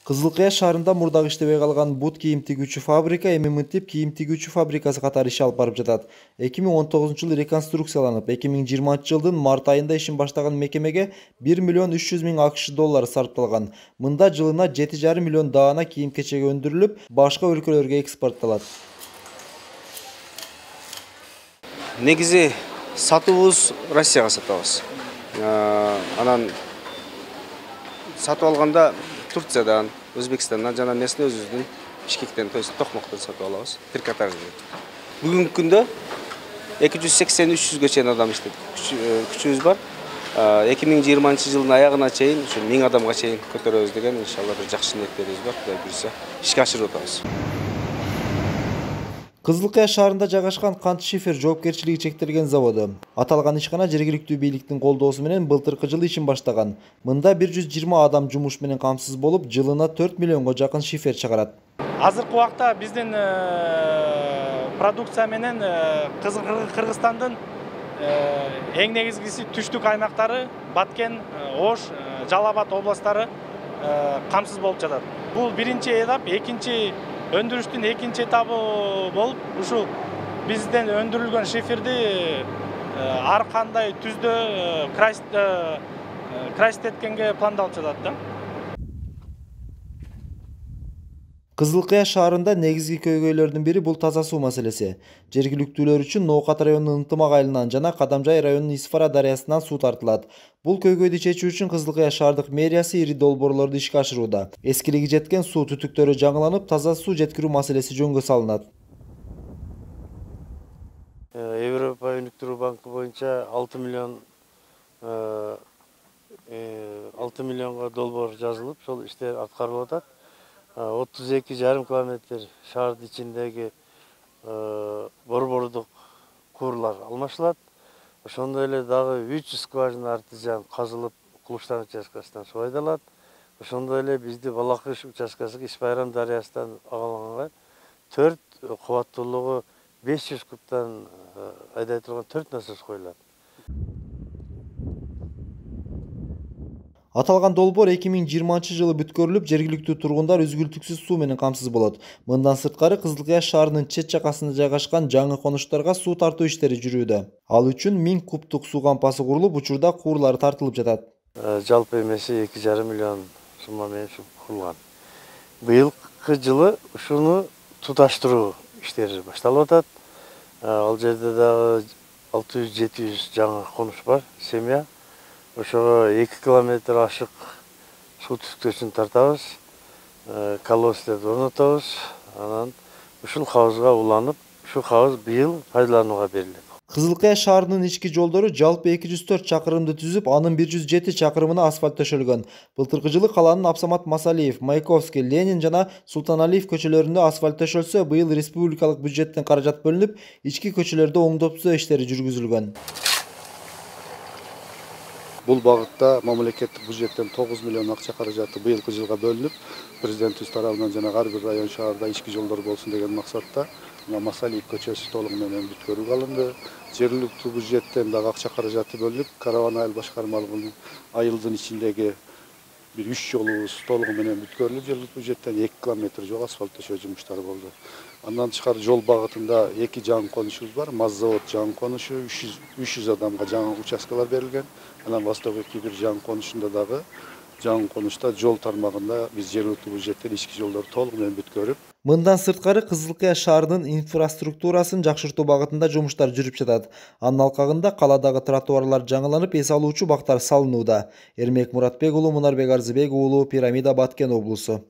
Кызылкыя шаарында мурдагы иштебей калган бут кийим тигүүчү фабрика эми мынтип кийим тигүүчү фабрикасы катары иш алып барып жатат. 2019-жылы реконструкцияланып, 2020-жылдын март айында ишин баштаган мекемеге 1 миллион 300 миң АКШ доллары сарпталган. Мында жылына 7,5 миллион даана кийим кечеги өндүрүлүп, башка өлкөлөргө экспортталат. Негизи сатуубуз Россияга сатабыз. Анан сатып алганда Турциядан, Өзбекстандан жана эмесин өзүбүздүн Бишкектен, то есть токмоктон сатып алабыз. Трикотаж. Бүгүнкү күндө 280-300гө чейин адам иштейт. Күчүбүз бар. 2020-жылдын аягына чейин ушу 1000 адамга чейин көтөрөбүз деген иншалла бир жакшы ниеттерибиз бар. Кудай буйрса, ишке ашырып атабыз. Кызылкыя шаарында жайгашкан Кант Шифер жоопкерчилиги чектелген заводу. Аталган ишкана жергиликтүү бийликтин колдоосу менен былтыркы жылы ишин баштаган. Мында 120 адам жумуш менен камсыз болуп, жылына 4 миллионго жакын шифер чыгарат. Азыркы убакта биздин продукция менен Кыргызстандын эң негизгиси түштүк аймактары Баткен, Ош, Жалал Абад областтары камсыз болуп жатат. Бул биринчи этап, экинчи өндүрүштүн экинчи этабы болуп, ушу бизден өндүрүлгөн шиферди ар кандай түздө крайстеткенге пландалып жатат да. Кызылкыя шаарында негизги көйгөйлөрдүн бири бул таза суу маселеси. Жергиликтүүлөр үчүн Ноокат районунун Ынтымак айылынан жана Кадамжай районунун Исфара дарыясынан суу тартылат. Бул көйгөйдү чечүү үчүн Кызылкыя шаардык мэриясы ири долбоорлорду ишке ашырууда. Эскилиги жеткен суу түтүктөрү жаңыланып, таза суу жеткирүү маселеси жөнгө салынат. Европа өнүктүрүү банкы боюнча 6 миллионго долбоор жазылып, сол иштер аткарылып атат. 32,5 километр шаардын ичиндеги борбордук куурлар алмашылат. Ошондой эле дагы 300 скважина артизан казылып, Кулуштан участкасынан суу айдалат. Ошондой эле бизди Балакыш участкасы Ишбайрам дарыясынан агалганга 4 кубаттуулугу 500 кубтан айдай турган 4 насос коюлат. Аталган долбоор 2020-жылы бүткөрүлүп, жергиликтүү тургундар үзгүлтүксүз суу менен камсыз болот. Мындан сырткары Кызылкыя шаарынын чет жакасында жайгашкан жаңы конуштарга суу тартуу иштери жүрүүдө. Ал үчүн 1000 кубтук суу кампасы курулуп, учурда куурлары тартылып жатат. Жалпы эмеси 2,5 миллион сумма менен курулган. Быйылкы жылы ушуну туташтыруу иштери башталып атат. Ал жерде дагы 600-700 жаңы конуш бар, семья. Ошого 2 километр ашык суу түтүктөрүн тартабыз, колодцтерди орнотобуз, анан ушул хабызга уланып, ушу хабыз быйыл пайдаланууга берилет. Кызылкыя шаарынын ички жолдору жалпы 204 чакырымды түзүп, анын 107 чакырымына асфальт төшөлгөн. Былтыркы жылы калаанын Абсамат Масалиев, Маяковский, Ленин жана Султаналиев көчөлөрүндө асфальт төшөлсө, быйыл республикалык бюджеттен каражат бөлүнүп, ички көчөлөрдө оңдоп түзөө иштери жүргүзүлгөн. Бул багытта мамлекеттик бюджеттен 9 миллион акча каражаты быйылкы жылга бөлүнүп, президентибиз тарабынан жана ар бир район шаарда ички жолдор болсун деген максатта Масалиев көчөсү толугу менен бүткөрүүгө алынды. Жергиликтүү бюджеттен дагы акча каражаты бөлүнүп, Караван айыл башкармалыгынын айылдын ичиндеги бир 3 жолубуз толугу менен бүткөрүлүп, жергиликтүү бюджеттен 2 километр жол асфальт төшөө жумуштары болду. Андан тышкары жол багытында 2 жаңы конушубуз бар. Маз-завод жаңы конушу 300 адамга жаңы участкалар берилген. Анан Восток 2 бир жаңы конушунда дагы жаңы конушта жол тармагында биз жергиликтүү бюджеттен ички жолдорду толугу менен бүткөрүп. Мындан сырткары Кызылкыя шаарынын инфраструктурасын жакшыртуу багытында жумуштар жүрүп жатат. Анын алкагында каладагы тротуарлар жаңыланып, эс алуучу бактар салынууда. Эрмек Муратбек уулу, Мунарбек Арзыбек уулу, Пирамида, Баткен облусу.